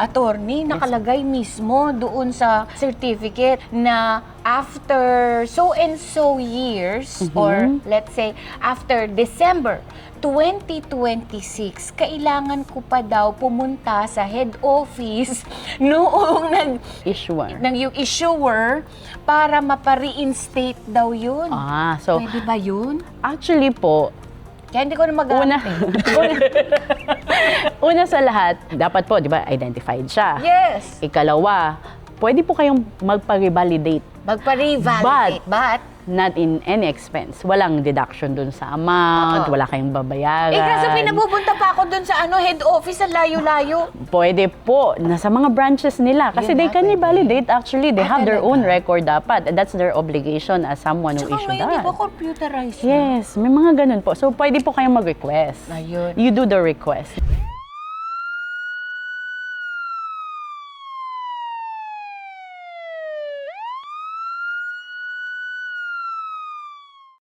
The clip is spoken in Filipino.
attorney, nakalagay mismo doon sa certificate na after so and so years or let's say after December 2026, kailangan ko pa daw pumunta sa head office noong yung issuer para mapa-reinstate daw yun. So pwede ba yun? actually po, Kaya hindi ko na mag-aantay. una sa lahat, dapat po, di ba, identified siya. Yes! Ikalawa, pwede po kayong magpa-revalidate. Magpa-revalidate. But Not in any expense. Walang deduction dun sa amount, wala kayong babayaran. kaso pinapupunta pa ako dun sa head office, sa layo-layo. Pwede po, nasa mga branches nila. Kasi they can validate actually. They have their own record dapat. That's their obligation as someone who Tsaka issued ngayon, that. di ba computerized na? Yes, may mga ganun po. So, pwede po kayong mag-request. Ayun. You do the request.